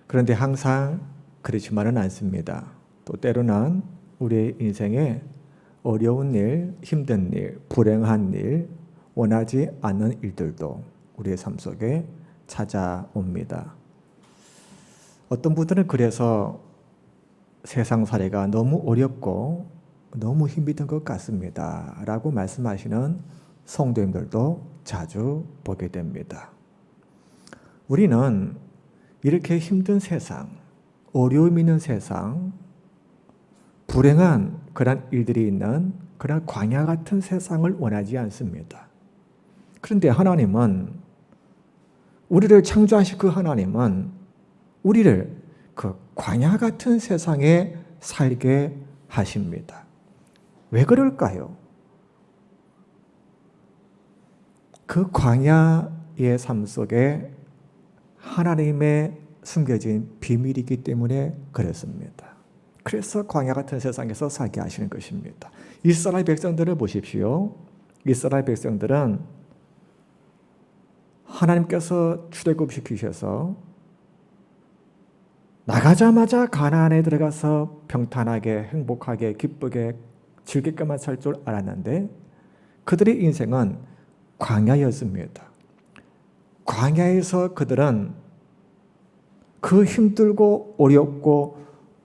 그런데 항상 그렇지만은 않습니다. 또 때로는 우리의 인생에 어려운 일, 힘든 일, 불행한 일, 원하지 않는 일들도 우리의 삶 속에 찾아옵니다. 어떤 분들은 그래서 세상살이가 너무 어렵고 너무 힘이 든 것 같습니다 라고 말씀하시는 성도님들도 자주 보게 됩니다. 우리는 이렇게 힘든 세상, 어려움 있는 세상, 불행한 그런 일들이 있는 그런 광야 같은 세상을 원하지 않습니다. 그런데 하나님은, 우리를 창조하신 그 하나님은 우리를 그 광야 같은 세상에 살게 하십니다. 왜 그럴까요? 그 광야의 삶 속에 하나님의 숨겨진 비밀이기 때문에 그렇습니다. 그래서 광야 같은 세상에서 살게 하시는 것입니다. 이스라엘 백성들을 보십시오. 이스라엘 백성들은 하나님께서 출애굽시키셔서 나가자마자 가나안에 들어가서 평탄하게 행복하게 기쁘게 즐겁게만 살 줄 알았는데 그들의 인생은 광야였습니다. 광야에서 그들은 그 힘들고 어렵고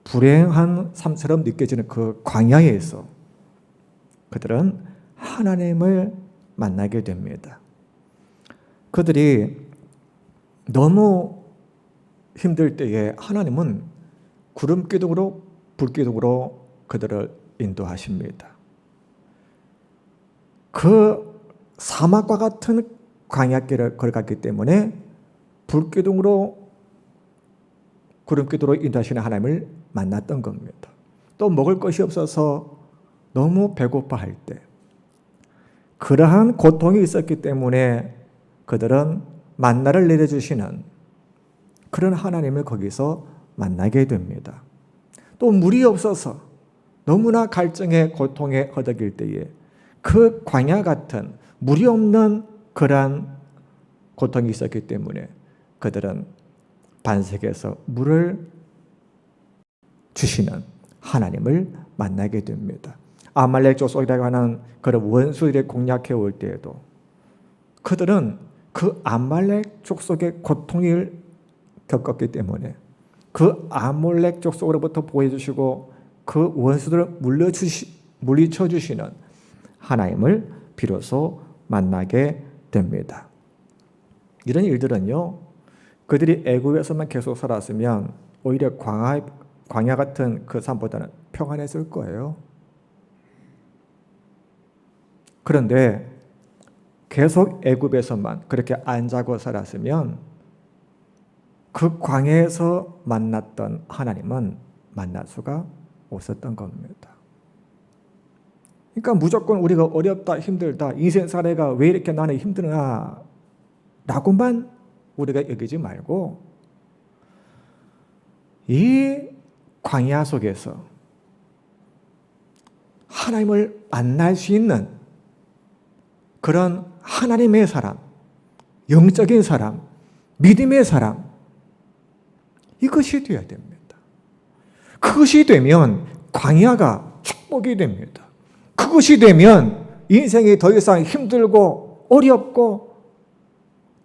불행한 삶처럼 느껴지는 그 광야에서 그들은 하나님을 만나게 됩니다. 그들이 너무 힘들 때에 하나님은 구름기둥으로 불기둥으로 그들을 인도하십니다. 그 사막과 같은 광야길을 걸어갔기 때문에 불기둥으로 구름기둥으로 인도하시는 하나님을 만났던 겁니다. 또 먹을 것이 없어서 너무 배고파할 때 그러한 고통이 있었기 때문에 그들은 만나를 내려주시는 그런 하나님을 거기서 만나게 됩니다. 또 물이 없어서 너무나 갈증에 고통에 허덕일 때에 그 광야 같은 물이 없는 그러한 고통이 있었기 때문에 그들은 반석에서 물을 주시는 하나님을 만나게 됩니다. 아말렉 족속이라고 하는 그런 원수들의 공략해 올 때에도 그들은 그 아말렉 족속의 고통을 겪었기 때문에 그 아말렉 족속으로부터 보호해주시고 그 원수들을 물리쳐 주시는 하나님을 비로소 만나게 됩니다. 이런 일들은요, 그들이 애굽에서만 계속 살았으면 오히려 광야 같은 그 삶보다는 평안했을 거예요. 그런데 계속 애굽에서만 그렇게 안 자고 살았으면 그 광야에서 만났던 하나님은 만날 수가 없었던 겁니다. 그러니까 무조건 우리가 어렵다, 힘들다, 인생 사례가 왜 이렇게 나는 힘드나 라고만 우리가 여기지 말고 이 광야 속에서 하나님을 만날 수 있는 그런 하나님의 사람, 영적인 사람, 믿음의 사람, 이것이 되어야 됩니다. 그것이 되면 광야가 축복이 됩니다. 그것이 되면 인생이 더 이상 힘들고 어렵고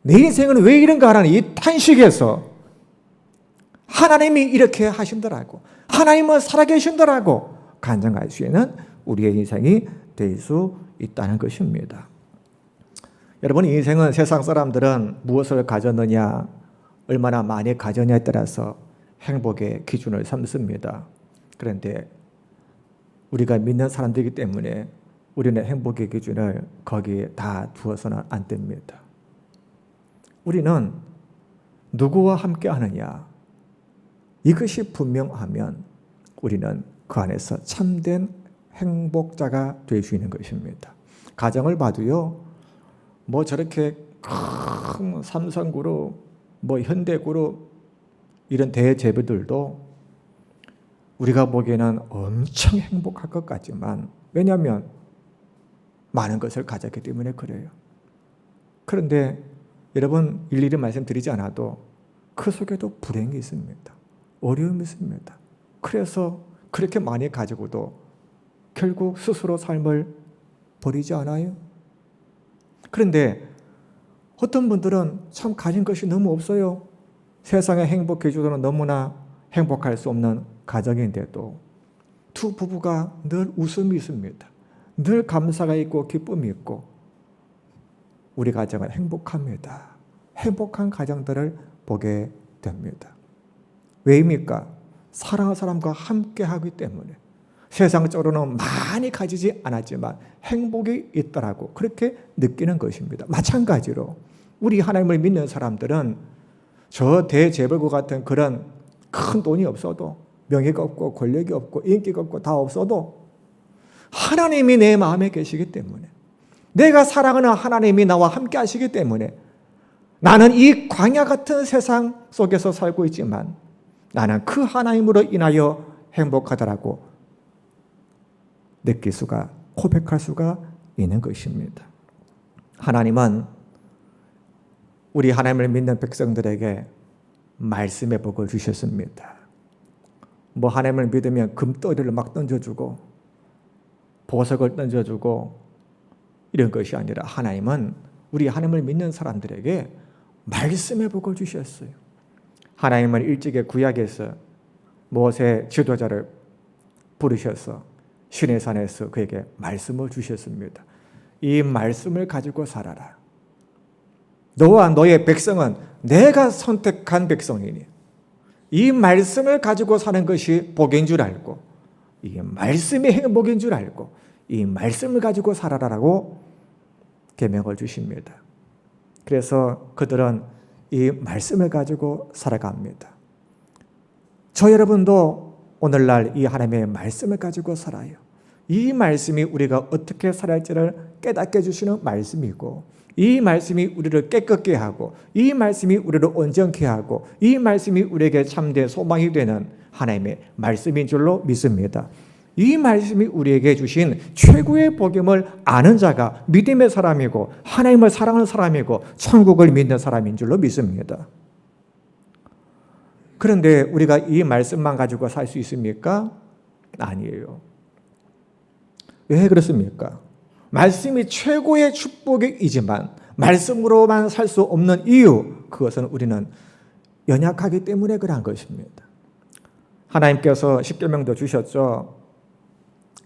내 인생은 왜 이런가 하는 이 탄식에서 하나님이 이렇게 하신다라고, 하나님은 살아계신다라고 간증할 수 있는 우리의 인생이 될 수 있다는 것입니다. 여러분, 인생은 세상 사람들은 무엇을 가졌느냐, 얼마나 많이 가졌냐에 따라서 행복의 기준을 삼습니다. 그런데 우리가 믿는 사람들이기 때문에 우리는 행복의 기준을 거기에 다 두어서는 안 됩니다. 우리는 누구와 함께 하느냐, 이것이 분명하면 우리는 그 안에서 참된 행복자가 될 수 있는 것입니다. 가정을 봐도요, 뭐 저렇게 큰 삼성그룹, 뭐 현대그룹 이런 대재벌들도 우리가 보기에는 엄청 행복할 것 같지만, 왜냐하면 많은 것을 가졌기 때문에 그래요. 그런데 여러분, 일일이 말씀드리지 않아도 그 속에도 불행이 있습니다. 어려움이 있습니다. 그래서 그렇게 많이 가지고도 결국 스스로 삶을 버리지 않아요? 그런데 어떤 분들은 참 가진 것이 너무 없어요. 세상에 행복해 주도록 너무나 행복할 수 없는 가정인데도 두 부부가 늘 웃음이 있습니다. 늘 감사가 있고 기쁨이 있고 우리 가정은 행복합니다. 행복한 가정들을 보게 됩니다. 왜입니까? 사랑하는 사람과 함께 하기 때문에. 세상적으로는 많이 가지지 않았지만 행복이 있더라고 그렇게 느끼는 것입니다. 마찬가지로 우리 하나님을 믿는 사람들은 저 대재벌과 같은 그런 큰 돈이 없어도 명예가 없고 권력이 없고 인기가 없고 다 없어도 하나님이 내 마음에 계시기 때문에 내가 사랑하는 하나님이 나와 함께 하시기 때문에 나는 이 광야 같은 세상 속에서 살고 있지만 나는 그 하나님으로 인하여 행복하더라고 느낄 수가 고백할 수가 있는 것입니다. 하나님은 우리 하나님을 믿는 백성들에게 말씀의 복을 주셨습니다. 뭐 하나님을 믿으면 금덩어리를 막 던져주고 보석을 던져주고 이런 것이 아니라 하나님은 우리 하나님을 믿는 사람들에게 말씀의 복을 주셨어요. 하나님은 일찍이 구약에서 모세 지도자를 부르셔서 시내산에서 그에게 말씀을 주셨습니다. 이 말씀을 가지고 살아라. 너와 너의 백성은 내가 선택한 백성이니 이 말씀을 가지고 사는 것이 복인 줄 알고 이 말씀이 행복인 줄 알고 이 말씀을 가지고 살아라라고 계명을 주십니다. 그래서 그들은 이 말씀을 가지고 살아갑니다. 저 여러분도 오늘날 이 하나님의 말씀을 가지고 살아요. 이 말씀이 우리가 어떻게 살아야 할지를 깨닫게 해주시는 말씀이고 이 말씀이 우리를 깨끗게 하고 이 말씀이 우리를 온전케 하고 이 말씀이 우리에게 참된 소망이 되는 하나님의 말씀인 줄로 믿습니다. 이 말씀이 우리에게 주신 최고의 복음을 아는 자가 믿음의 사람이고 하나님을 사랑하는 사람이고 천국을 믿는 사람인 줄로 믿습니다. 그런데 우리가 이 말씀만 가지고 살 수 있습니까? 아니에요. 왜 그렇습니까? 말씀이 최고의 축복이지만 말씀으로만 살 수 없는 이유, 그것은 우리는 연약하기 때문에 그런 것입니다. 하나님께서 십계명도 주셨죠.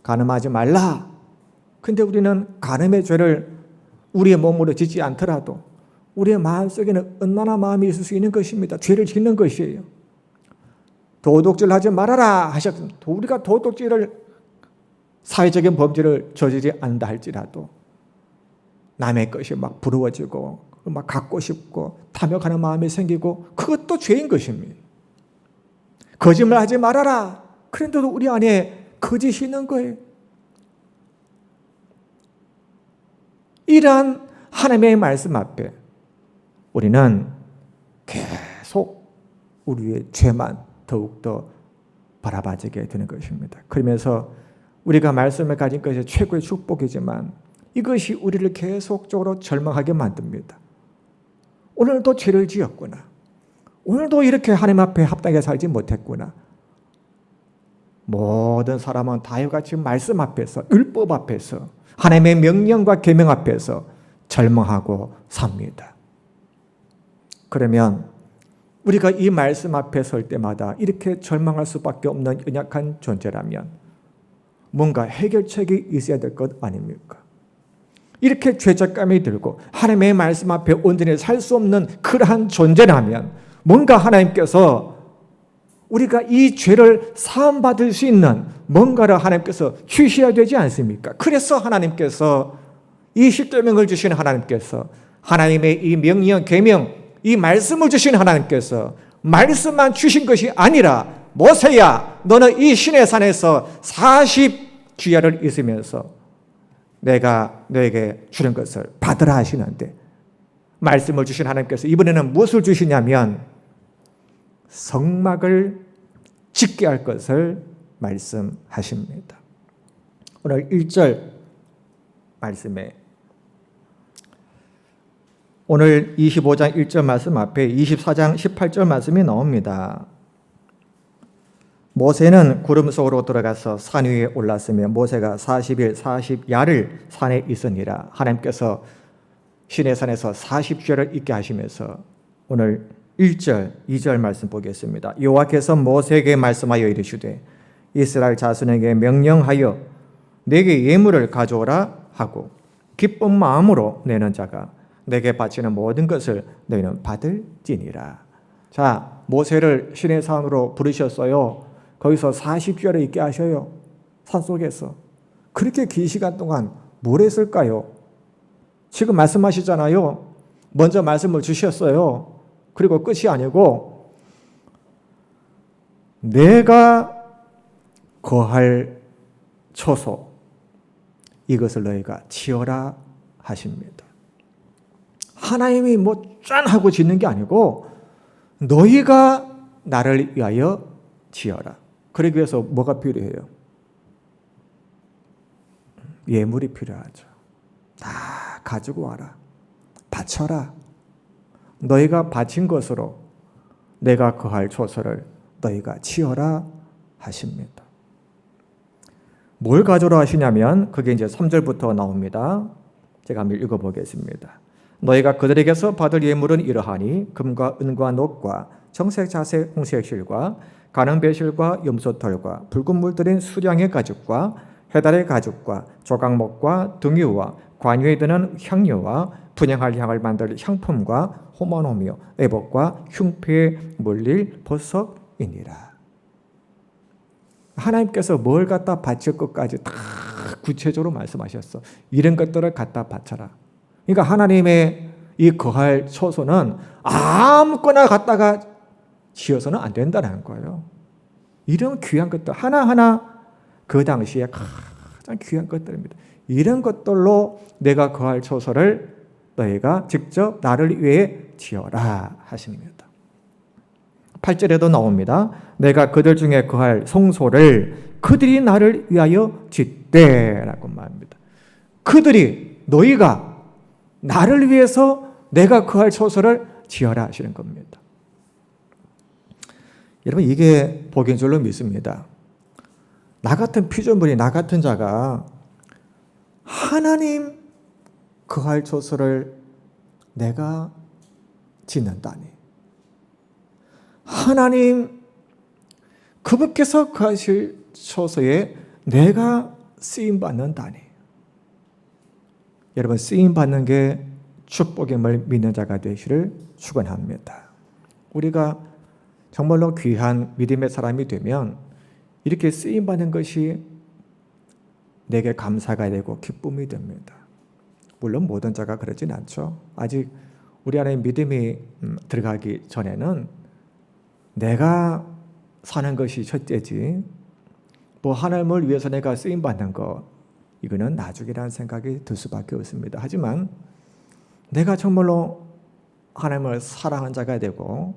간음하지 말라. 근데 우리는 간음의 죄를 우리의 몸으로 짓지 않더라도 우리의 마음속에는 얼마나 마음이 있을 수 있는 것입니다. 죄를 짓는 것이에요. 도둑질하지 말아라 하셨습니다. 우리가 도둑질을 사회적인 범죄를 저지르지 않는다 할지라도 남의 것이 막 부러워지고 막 갖고 싶고 탐욕하는 마음이 생기고 그것도 죄인 것입니다. 거짓말하지 말아라. 그런데도 우리 안에 거짓이 있는 거예요. 이러한 하나님의 말씀 앞에 우리는 계속 우리의 죄만 더욱더 바라봐지게 되는 것입니다. 그러면서 우리가 말씀을 가진 것이 최고의 축복이지만 이것이 우리를 계속적으로 절망하게 만듭니다. 오늘도 죄를 지었구나. 오늘도 이렇게 하나님 앞에 합당하게 살지 못했구나. 모든 사람은 다 이같이 말씀 앞에서 율법 앞에서 하나님의 명령과 계명 앞에서 절망하고 삽니다. 그러면 우리가 이 말씀 앞에 설 때마다 이렇게 절망할 수밖에 없는 연약한 존재라면 뭔가 해결책이 있어야 될 것 아닙니까? 이렇게 죄책감이 들고 하나님의 말씀 앞에 온전히 살 수 없는 그러한 존재라면 뭔가 하나님께서 우리가 이 죄를 사함받을 수 있는 뭔가를 하나님께서 주셔야 되지 않습니까? 그래서 하나님께서 이 십계명을 주신 하나님께서 하나님의 이 명령, 계명, 이 말씀을 주신 하나님께서 말씀만 주신 것이 아니라 모세야 너는 이 시내산에서 40주야를 있으면서 내가 너에게 주는 것을 받으라 하시는데 말씀을 주신 하나님께서 이번에는 무엇을 주시냐면 성막을 짓게 할 것을 말씀하십니다. 오늘 1절 말씀에 오늘 25장 1절 말씀 앞에 24장 18절 말씀이 나옵니다. 모세는 구름 속으로 들어가서 산 위에 올랐으며 모세가 40일 40야를 산에 있으니라. 하나님께서 시내산에서 40주를 있게 하시면서 오늘 1절 2절 말씀 보겠습니다. 여호와께서 모세에게 말씀하여 이르시되 이스라엘 자손에게 명령하여 내게 예물을 가져오라 하고 기쁜 마음으로 내는 자가 내게 바치는 모든 것을 너희는 받을지니라. 자, 모세를 시내산으로 부르셨어요. 거기서 40주를 있게 하셔요. 산속에서. 그렇게 긴 시간 동안 뭘 했을까요? 지금 말씀하시잖아요. 먼저 말씀을 주셨어요. 그리고 끝이 아니고 내가 거할 처소 이것을 너희가 지어라 하십니다. 하나님이 뭐 짠 하고 짓는 게 아니고 너희가 나를 위하여 지어라. 그러기 위해서 뭐가 필요해요? 예물이 필요하죠. 다 가지고 와라. 바쳐라. 너희가 바친 것으로 내가 거할 처소를 너희가 지어라 하십니다. 뭘 가져라 하시냐면 그게 이제 3절부터 나옵니다. 제가 한번 읽어보겠습니다. 너희가 그들에게서 받을 예물은 이러하니 금과 은과 녹과 정색 자색 홍색 실과 가는 배실과 염소털과 붉은 물들인 수량의 가죽과 해달의 가죽과 조각목과 등유와 관유에 드는 향료와 분향할 향을 만들 향품과 호마노며 애복과 흉패에 물릴 보석이니라. 하나님께서 뭘 갖다 바칠 것까지 다 구체적으로 말씀하셨어. 이런 것들을 갖다 바쳐라. 그러니까 하나님의 이 거할 처소는 아무거나 갖다가 지어서는 안 된다는 거예요. 이런 귀한 것들 하나하나 그 당시에 가장 귀한 것들입니다. 이런 것들로 내가 거할 처소를 너희가 직접 나를 위해 지어라 하십니다. 8절에도 나옵니다. 내가 그들 중에 거할 성소를 그들이 나를 위하여 짓되라고 말합니다. 그들이 너희가 나를 위해서 내가 거할 처소를 지어라 하시는 겁니다. 여러분 이게 복인 줄로 믿습니다. 나 같은 피조물이 나 같은 자가 하나님 거할 처소를 내가 짓는다니. 하나님 그분께서 거하실 처소에 내가 쓰임받는다니. 여러분 쓰임받는 게 축복임을 믿는 자가 되시를 축원합니다. 우리가 정말로 귀한 믿음의 사람이 되면 이렇게 쓰임받는 것이 내게 감사가 되고 기쁨이 됩니다. 물론 모든 자가 그러진 않죠. 아직 우리 안에 믿음이 들어가기 전에는 내가 사는 것이 첫째지 뭐 하나님을 위해서 내가 쓰임받는 것 이거는 나중이라는 생각이 들 수밖에 없습니다. 하지만 내가 정말로 하나님을 사랑하는 자가 되고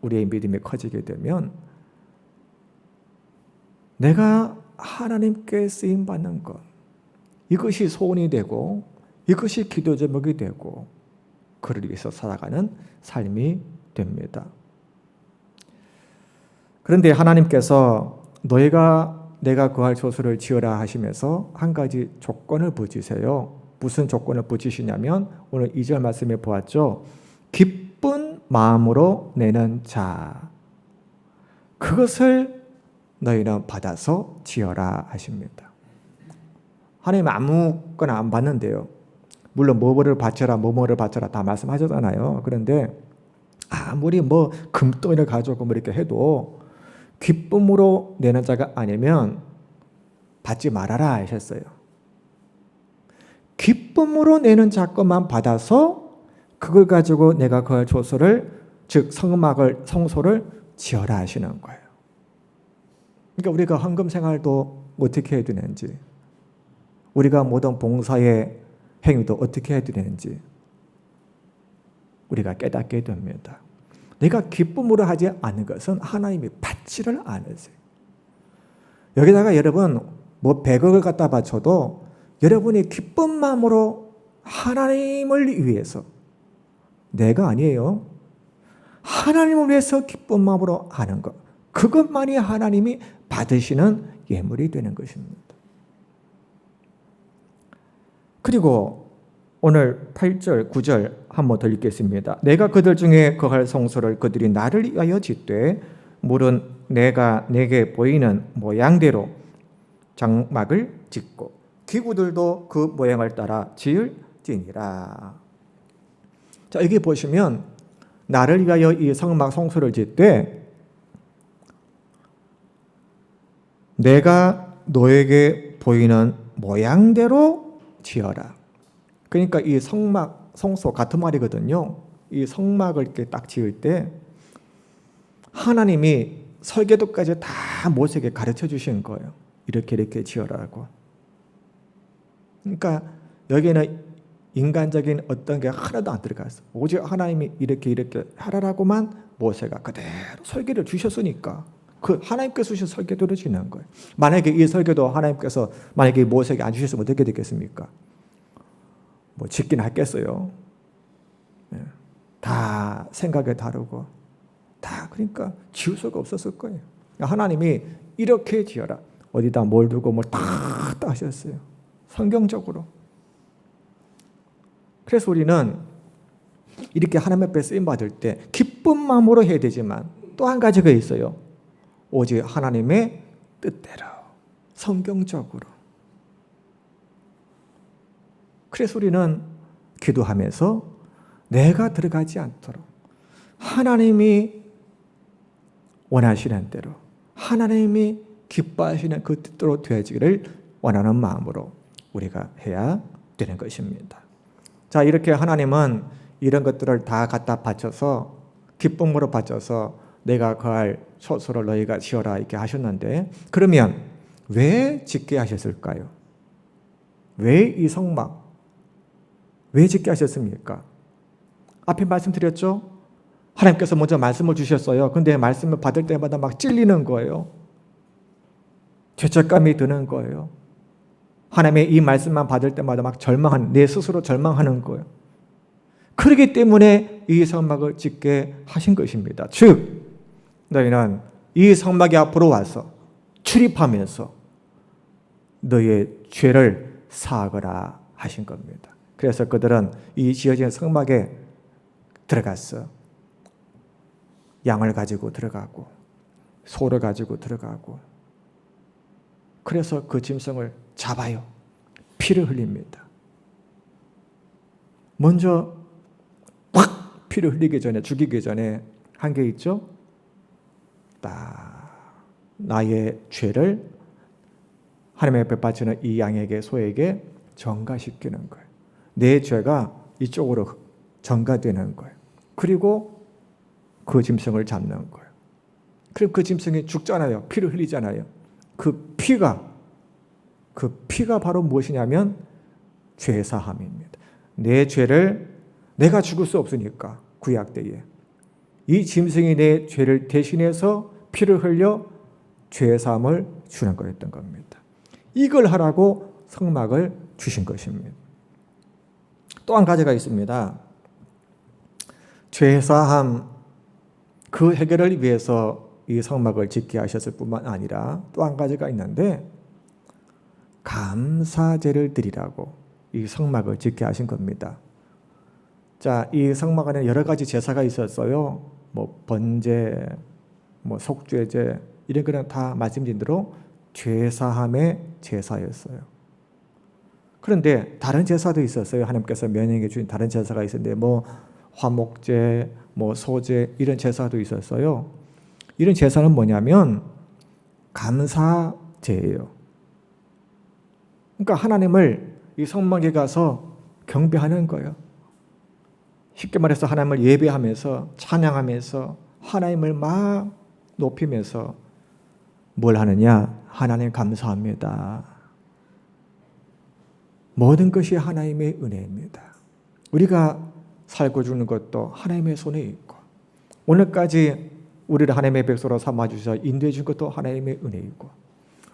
우리의 믿음이 커지게 되면 내가 하나님께 쓰임받는 것 이것이 소원이 되고 이것이 기도 제목이 되고 그를 위해서 살아가는 삶이 됩니다. 그런데 하나님께서 너희가 내가 거할 처소를 지어라 하시면서 한 가지 조건을 붙이세요. 무슨 조건을 붙이시냐면 오늘 2절 말씀에 보았죠. 기쁜 마음으로 내는 자 그것을 너희는 받아서 지어라 하십니다. 하나님 아무거나 안 받는데요. 물론 뭐뭐를 바쳐라 뭐뭐를 바쳐라 다 말씀하셨잖아요. 그런데 아무리 뭐 금덩이를 가져오고 뭐 이렇게 해도 기쁨으로 내는 자가 아니면 받지 말아라 하셨어요. 기쁨으로 내는 자 것만 받아서 그걸 가지고 내가 거할 처소를 즉 성소를 지어라 하시는 거예요. 그러니까 우리가 헌금 생활도 어떻게 해야 되는지 우리가 모든 봉사의 행위도 어떻게 해야 되는지 우리가 깨닫게 됩니다. 내가 기쁨으로 하지 않는 것은 하나님이 받지를 않으세요. 여기다가 여러분 뭐 100억을 갖다 바쳐도 여러분이 기쁜 마음으로 하나님을 위해서 내가 아니에요. 하나님을 위해서 기쁜 마음으로 하는 것. 그것만이 하나님이 받으시는 예물이 되는 것입니다. 그리고 오늘 8절, 9절 한번 더 읽겠습니다. 내가 그들 중에 거할 성소를 그들이 나를 위하여 짓되 물은 내가 내게 보이는 모양대로 장막을 짓고 기구들도 그 모양을 따라 지을지니라. 자, 여기 보시면 나를 위하여 이 성막 성소를 짓되 내가 너에게 보이는 모양대로 지어라. 그러니까 이 성막, 성소 같은 말이거든요. 이 성막을 이렇게 딱 지을 때 하나님이 설계도까지 다 모세에게 가르쳐 주신 거예요. 이렇게 지어라고. 그러니까 여기는 인간적인 어떤 게 하나도 안 들어갔어. 오직 하나님이 이렇게 하라라고만 모세가 그대로 설계를 주셨으니까 그 하나님께서 주신 설계도를 지는 거예요. 만약에 이 설계도 하나님께서 만약에 모세에게 안 주셨으면 어떻게 됐겠습니까? 뭐 짓긴 했겠어요. 다 생각이 다르고 다 그러니까 지을 수가 없었을 거예요. 하나님이 이렇게 지어라. 어디다 뭘 두고 뭘 다 하셨어요. 성경적으로. 그래서 우리는 이렇게 하나님 앞에 쓰임 받을 때 기쁜 마음으로 해야 되지만 또 한 가지가 있어요. 오직 하나님의 뜻대로 성경적으로. 그래서 우리는 기도하면서 내가 들어가지 않도록 하나님이 원하시는 대로 하나님이 기뻐하시는 그 뜻대로 되어지기를 원하는 마음으로 우리가 해야 되는 것입니다. 자, 이렇게 하나님은 이런 것들을 다 갖다 바쳐서 기쁨으로 바쳐서 내가 거할 처소를 너희가 지어라 이렇게 하셨는데 그러면 왜 짓게 하셨을까요? 왜 이 성막? 왜 짓게 하셨습니까? 앞에 말씀드렸죠? 하나님께서 먼저 말씀을 주셨어요. 근데 말씀을 받을 때마다 막 찔리는 거예요. 죄책감이 드는 거예요. 하나님의 이 말씀만 받을 때마다 막 내 스스로 절망하는 거예요. 그렇기 때문에 이 성막을 짓게 하신 것입니다. 즉, 너희는 이 성막이 앞으로 와서 출입하면서 너희의 죄를 사하거라 하신 겁니다. 그래서 그들은 이 지어진 성막에 들어갔어. 양을 가지고 들어가고 소를 가지고 들어가고 그래서 그 짐승을 잡아요. 피를 흘립니다. 먼저 확 피를 흘리기 전에 죽이기 전에 한 게 있죠. 딱 나의 죄를 하나님 앞에 바치는 이 양에게 소에게 전가시키는 거예요. 내 죄가 이쪽으로 전가되는 거예요. 그리고 그 짐승을 잡는 거예요. 그럼 그 짐승이 죽잖아요. 피를 흘리잖아요. 그 피가 바로 무엇이냐면 죄사함입니다. 내 죄를 내가 죽을 수 없으니까 구약 때에 이 짐승이 내 죄를 대신해서 피를 흘려 죄사함을 주는 거였던 겁니다. 이걸 하라고 성막을 주신 것입니다. 또 한 가지가 있습니다. 죄사함 그 해결을 위해서 이 성막을 짓게 하셨을 뿐만 아니라 또 한 가지가 있는데 감사제를 드리라고 이 성막을 짓게 하신 겁니다. 자, 이 성막 안에 여러 가지 제사가 있었어요. 뭐 번제, 뭐 속죄제 이런 거는 다 말씀드린 대로 죄사함의 제사였어요. 그런데 다른 제사도 있었어요. 하나님께서 명령해 주신 다른 제사가 있었는데 뭐 화목제, 뭐 소제 이런 제사도 있었어요. 이런 제사는 뭐냐면 감사제예요. 그러니까 하나님을 이 성막에 가서 경배하는 거예요. 쉽게 말해서 하나님을 예배하면서 찬양하면서 하나님을 막 높이면서 뭘 하느냐? 하나님 감사합니다. 모든 것이 하나님의 은혜입니다. 우리가 살고 죽는 것도 하나님의 손에 있고 오늘까지 우리를 하나님의 백성으로 삼아주셔서 인도해 준 것도 하나님의 은혜이고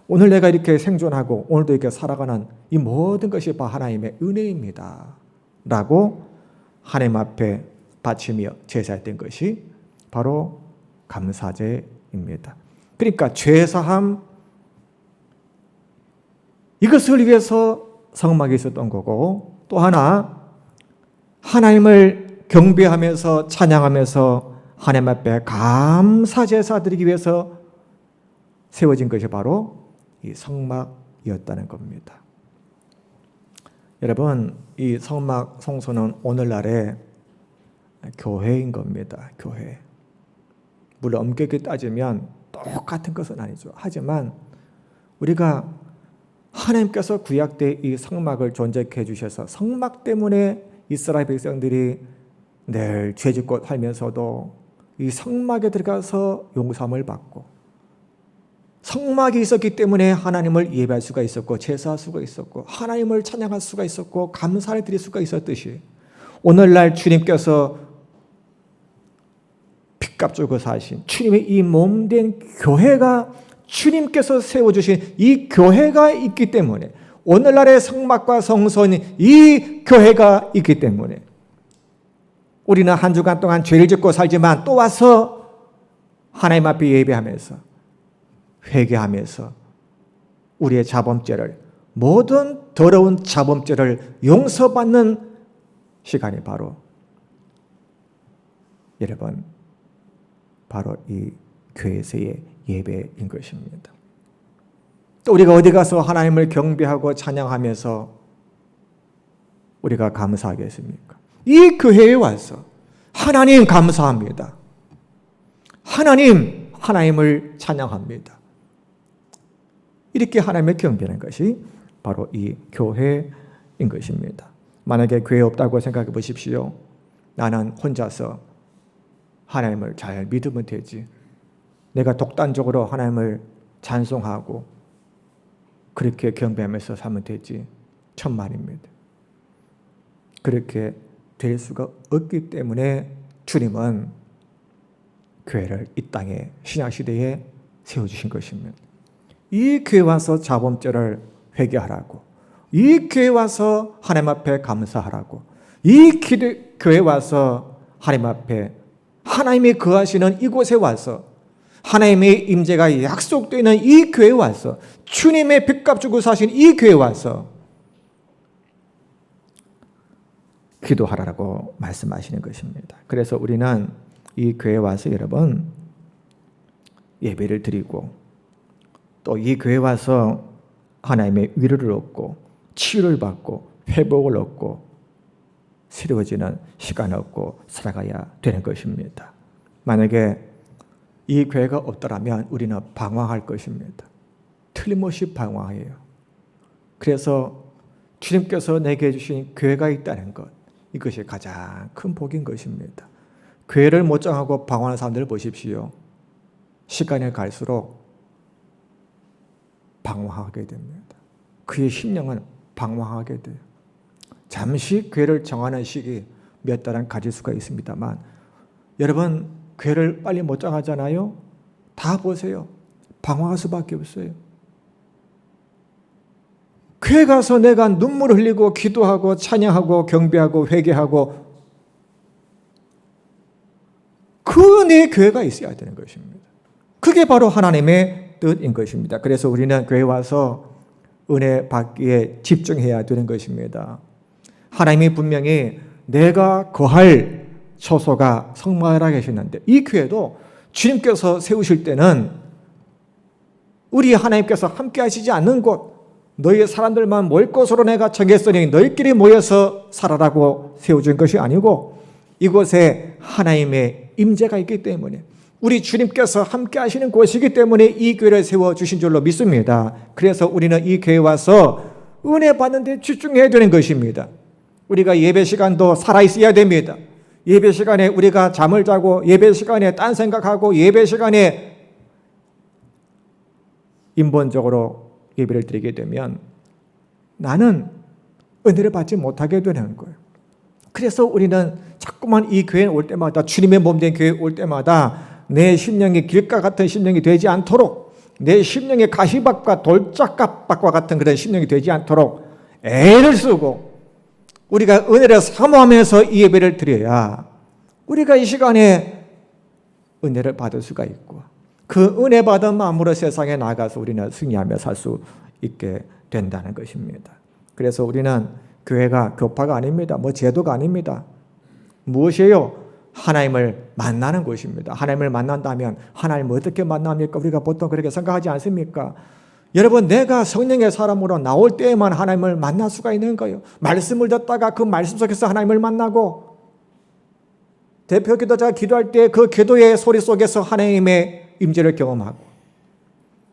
오늘 내가 이렇게 생존하고 오늘도 이렇게 살아가는 이 모든 것이 다 하나님의 은혜입니다. 라고 하나님 앞에 바치며 제사했던 것이 바로 감사제입니다. 그러니까 죄사함, 이것을 위해서 성막이 있었던 거고, 또 하나 하나님을 경배하면서 찬양하면서 하나님 앞에 감사제사 드리기 위해서 세워진 것이 바로 이 성막이었다는 겁니다. 여러분, 이 성막 성소는 오늘날의 교회인 겁니다. 교회. 물론 엄격히 따지면 똑같은 것은 아니죠. 하지만 우리가 하나님께서 구약 때 이 성막을 존재케 해주셔서 성막 때문에 이스라엘 백성들이 늘 죄짓고 살면서도 이 성막에 들어가서 용서함을 받고, 성막이 있었기 때문에 하나님을 예배할 수가 있었고 제사할 수가 있었고 하나님을 찬양할 수가 있었고 감사를 드릴 수가 있었듯이, 오늘날 주님께서 핏값 주고 사신 주님의 이 몸된 교회가, 주님께서 세워주신 이 교회가 있기 때문에, 오늘날의 성막과 성소는 이 교회가 있기 때문에 우리는 한 주간 동안 죄를 짓고 살지만 또 와서 하나님 앞에 예배하면서 회개하면서 우리의 자범죄를, 모든 더러운 자범죄를 용서받는 시간이 바로, 여러분, 바로 이 교회에서의 예배인 것입니다. 또 우리가 어디 가서 하나님을 경배하고 찬양하면서 우리가 감사하겠습니까? 이 교회에 와서 하나님 감사합니다. 하나님을 찬양합니다. 이렇게 하나님을 경배하는 것이 바로 이 교회인 것입니다. 만약에 교회 없다고 생각해 보십시오. 나는 혼자서 하나님을 잘 믿으면 되지, 내가 독단적으로 하나님을 찬송하고 그렇게 경배하면서 살면 되지, 천만입니다. 그렇게 될 수가 없기 때문에 주님은 교회를 이 땅에 신약시대에 세워주신 것입니다. 이 교회 와서 자범죄를 회개하라고, 이 교회 와서 하나님 앞에 감사하라고, 이 교회 와서 하나님 앞에, 하나님이 거하시는 이곳에 와서, 하나님의 임재가 약속되어 있는 이 교회에 와서, 주님의 빚값 주고 사신 이 교회에 와서 기도하라고 말씀하시는 것입니다. 그래서 우리는 이 교회에 와서 여러분 예배를 드리고, 또 이 교회에 와서 하나님의 위로를 얻고 치유를 받고 회복을 얻고 새로워지는 시간을 얻고 살아가야 되는 것입니다. 만약에 이 교회가 없더라면 우리는 방황할 것입니다. 틀림없이 방황해요. 그래서 주님께서 내게 주신 교회가 있다는 것, 이것이 가장 큰 복인 것입니다. 교회를 못 정하고 방황하는 사람들을 보십시오. 시간이 갈수록 방황하게 됩니다. 그의 심령은 방황하게 돼요. 잠시 교회를 정하는 시기 몇 달은 가질 수가 있습니다만, 여러분 교회를 빨리 못 정하잖아요. 다 보세요. 방황할 수밖에 없어요. 교회 가서 내가 눈물을 흘리고 기도하고 찬양하고 경배하고 회개하고, 그 내 교회가 있어야 되는 것입니다. 그게 바로 하나님의 뜻인 것입니다. 그래서 우리는 교회 와서 은혜 받기에 집중해야 되는 것입니다. 하나님이 분명히 내가 거할 처소가 성막이라 계셨는데, 이 교회도 주님께서 세우실 때는 우리 하나님께서 함께 하시지 않는 곳, 너희 사람들만 모일 곳으로 내가 정했으니 너희끼리 모여서 살아라고 세워준 것이 아니고, 이곳에 하나님의 임재가 있기 때문에, 우리 주님께서 함께 하시는 곳이기 때문에 이 교회를 세워주신 줄로 믿습니다. 그래서 우리는 이 교회에 와서 은혜 받는 데 집중해야 되는 것입니다. 우리가 예배 시간도 살아있어야 됩니다. 예배 시간에 우리가 잠을 자고, 예배 시간에 딴 생각하고, 예배 시간에 인본적으로 예배를 드리게 되면 나는 은혜를 받지 못하게 되는 거예요. 그래서 우리는 자꾸만 이 교회에 올 때마다, 주님의 몸된 교회에 올 때마다 내 심령이 길가 같은 심령이 되지 않도록, 내 심령이 가시밭과 돌짝밭과 같은 그런 심령이 되지 않도록 애를 쓰고 우리가 은혜를 사모하면서 이 예배를 드려야 우리가 이 시간에 은혜를 받을 수가 있고 그 은혜 받은 마음으로 세상에 나가서 우리는 승리하며 살 수 있게 된다는 것입니다. 그래서 우리는 교회가 교파가 아닙니다. 제도가 아닙니다. 무엇이에요? 하나님을 만나는 곳입니다. 하나님을 만난다면 하나님을 어떻게 만납니까? 우리가 보통 그렇게 생각하지 않습니까? 여러분, 내가 성령의 사람으로 나올 때에만 하나님을 만날 수가 있는 거예요. 말씀을 듣다가 그 말씀 속에서 하나님을 만나고, 대표 기도자가 기도할 때 그 기도의 소리 속에서 하나님의 임재를 경험하고,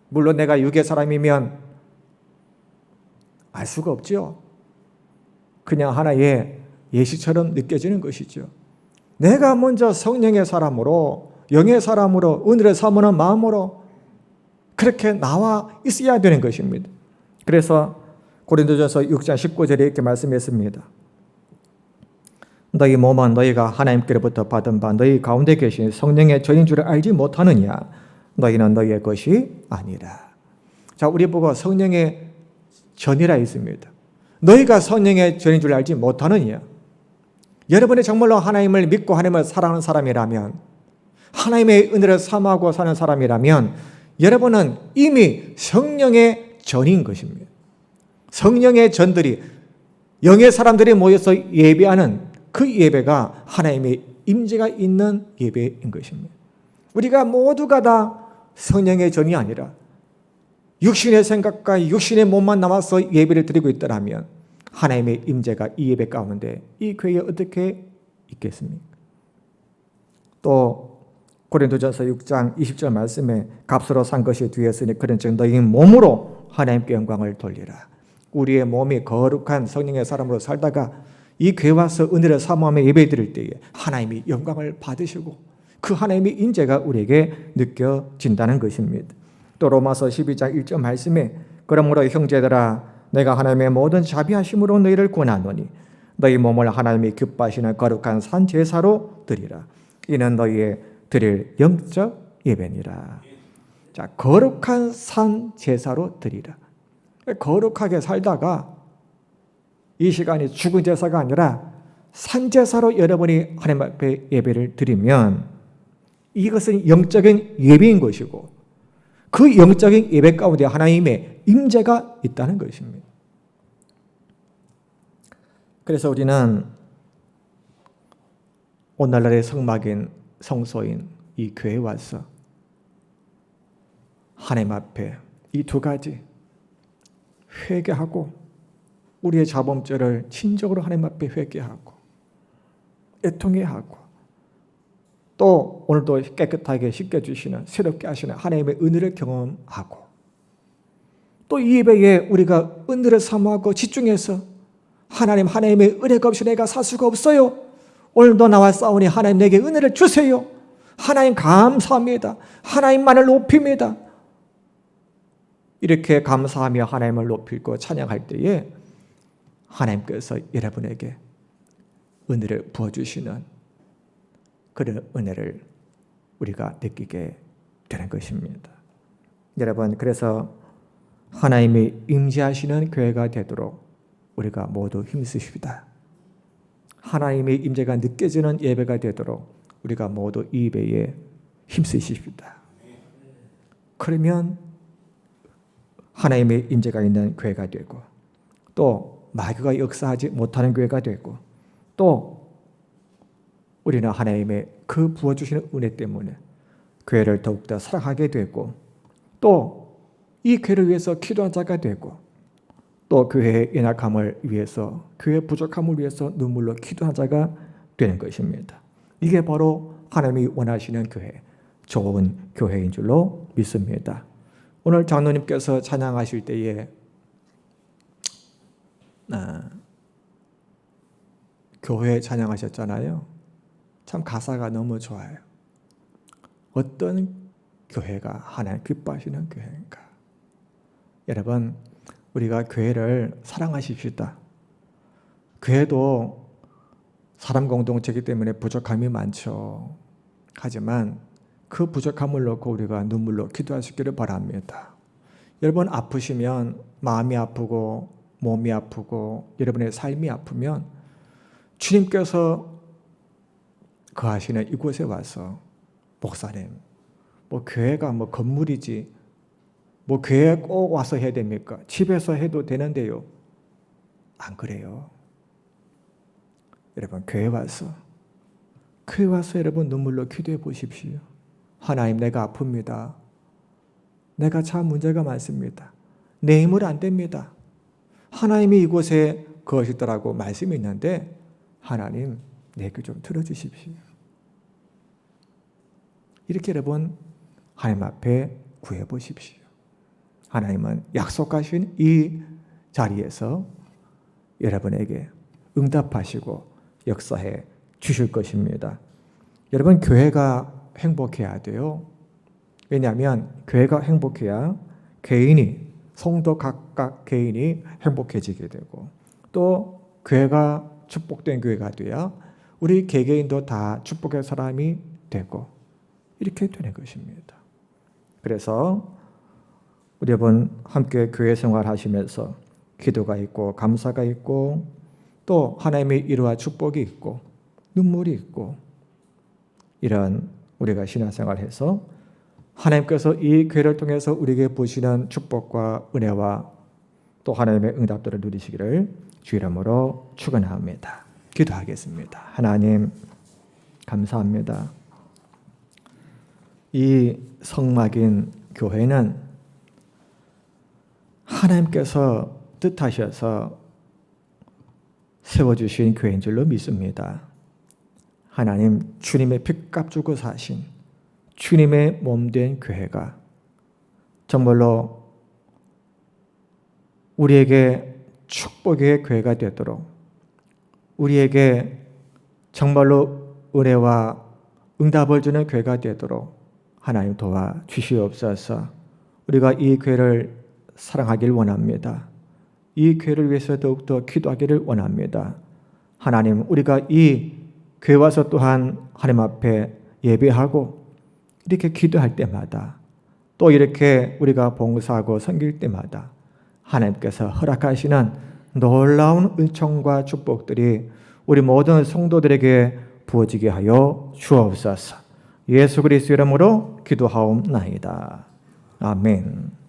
물론 내가 육의 사람이면 알 수가 없죠. 그냥 하나의 예시처럼 느껴지는 것이죠. 내가 먼저 성령의 사람으로, 영의 사람으로, 은혜를 사모하는 마음으로 그렇게 나와 있어야 되는 것입니다. 그래서 고린도전서 6장 19절에 이렇게 말씀했습니다. 너희 몸은 너희가 하나님께로부터 받은 바 너희 가운데 계신 성령의 전인 줄을 알지 못하느냐? 너희는 너희의 것이 아니라. 자, 우리 보고 성령의 전이라 있습니다. 너희가 성령의 전인 줄 알지 못하느냐? 여러분이 정말로 하나님을 믿고 하나님을 사랑하는 사람이라면, 하나님의 은혜를 사모하고 사는 사람이라면 여러분은 이미 성령의 전인 것입니다. 성령의 전들이, 영의 사람들이 모여서 예배하는 그 예배가 하나님의 임재가 있는 예배인 것입니다. 우리가 모두가 다 성령의 전이 아니라 육신의 생각과 육신의 몸만 남아서 예배를 드리고 있더라면 하나님의 임재가 이 예배 가운데 이 교회에 어떻게 있겠습니까? 또 고린도전서 6장 20절 말씀에 값으로 산 것이 뒤에 있으니 그런즉 너희 몸으로 하나님께 영광을 돌리라. 우리의 몸이 거룩한 성령의 사람으로 살다가 이 교회 와서 은혜를 사모하며 예배 드릴 때에 하나님이 영광을 받으시고 그 하나님의 임재가 우리에게 느껴진다는 것입니다. 또 로마서 12장 1절 말씀에 그러므로 형제들아 내가 하나님의 모든 자비하심으로 너희를 권하노니 너희 몸을 하나님이 기뻐하시는 거룩한 산 제사로 드리라. 이는 너희의 드릴 영적 예배니라. 자, 거룩한 산 제사로 드리라. 거룩하게 살다가 이 시간이 죽은 제사가 아니라 산 제사로 여러분이 하나님 앞에 예배를 드리면 이것은 영적인 예배인 것이고 그 영적인 예배 가운데 하나님의 임재가 있다는 것입니다. 그래서 우리는 오늘날의 성막인 성소인 이 교회에 와서 하나님 앞에 이 두 가지 회개하고 우리의 자범죄를 진정으로 하나님 앞에 회개하고 애통해하고 또 오늘도 깨끗하게 씻겨주시는 새롭게 하시는 하나님의 은혜를 경험하고 또 이 예배에 우리가 은혜를 사모하고 집중해서 하나님의 은혜가 없이 내가 살 수가 없어요. 오늘도 나와 싸우니 하나님 내게 은혜를 주세요. 하나님 감사합니다. 하나님만을 높입니다. 이렇게 감사하며 하나님을 높이고 찬양할 때에 하나님께서 여러분에게 은혜를 부어주시는 그런 은혜를 우리가 느끼게 되는 것입니다. 여러분, 그래서 하나님이 임재하시는 교회가 되도록 우리가 모두 힘쓰십시다. 하나님의 임재가 느껴지는 예배가 되도록 우리가 모두 이 예배에 힘쓰십시다. 그러면 하나님의 임재가 있는 교회가 되고 또 마귀가 역사하지 못하는 교회가 되고 또 우리는 하나님의 그 부어주시는 은혜 때문에 교회를 더욱더 사랑하게 되고 또 이 교회를 위해서 기도한 자가 되고 또 교회의 연약함을 위해서 교회의 부족함을 위해서 눈물로 기도한 자가 되는 것입니다. 이게 바로 하나님이 원하시는 교회, 좋은 교회인 줄로 믿습니다. 오늘 장로님께서 찬양하실 때에 교회 찬양하셨잖아요. 참 가사가 너무 좋아요. 어떤 교회가 하나님 기뻐하시는 교회인가? 여러분, 우리가 교회를 사랑하십시다. 교회도 사람 공동체이기 때문에 부족함이 많죠. 하지만 그 부족함을 놓고 우리가 눈물로 기도하시기를 바랍니다. 여러분 아프시면 마음이 아프고 몸이 아프고 여러분의 삶이 아프면 주님께서 거하시는 이곳에 와서 목사님, 뭐 교회가 뭐 건물이지 뭐 교회에 꼭 와서 해야 됩니까? 집에서 해도 되는데요. 안 그래요. 여러분 교회 와서 여러분 눈물로 기도해 보십시오. 하나님, 내가 아픕니다. 내가 참 문제가 많습니다. 내 힘으로 안 됩니다. 하나님이 이곳에 거하시더라고 말씀이 있는데 하나님 내 귀 좀 들어주십시오. 이렇게 여러분 하나님 앞에 구해 보십시오. 하나님은 약속하신 이 자리에서 여러분에게 응답하시고 역사해 주실 것입니다. 여러분 교회가 행복해야 돼요. 왜냐하면 교회가 행복해야 개인이 성도 각각 개인이 행복해지게 되고 또 교회가 축복된 교회가 돼야 우리 개개인도 다 축복의 사람이 되고 이렇게 되는 것입니다. 그래서 우리 여러분 함께 교회 생활하시면서 기도가 있고 감사가 있고 또 하나님의 일화 축복이 있고 눈물이 있고 이런 우리가 신앙생활해서 하나님께서 이 교회를 통해서 우리에게 부으시는 축복과 은혜와 또 하나님의 응답들을 누리시기를 주 이름으로 축원합니다. 기도하겠습니다. 하나님 감사합니다. 이 성막인 교회는 하나님께서 뜻하셔서 세워주신 교회인 줄로 믿습니다. 하나님 주님의 핏값 주고 사신 주님의 몸된 교회가 정말로 우리에게 축복의 교회가 되도록 우리에게 정말로 은혜와 응답을 주는 교회가 되도록 하나님 도와주시옵소서. 우리가 이 교회를 사랑하길 원합니다. 이 교회를 위해서 더욱더 기도하기를 원합니다. 하나님 우리가 이 교회 와서 또한 하나님 앞에 예배하고 이렇게 기도할 때마다 또 이렇게 우리가 봉사하고 섬길 때마다 하나님께서 허락하시는 놀라운 은총과 축복들이 우리 모든 성도들에게 부어지게 하여 주옵소서. 예수 그리스도 이름으로 기도하옵나이다. 아멘.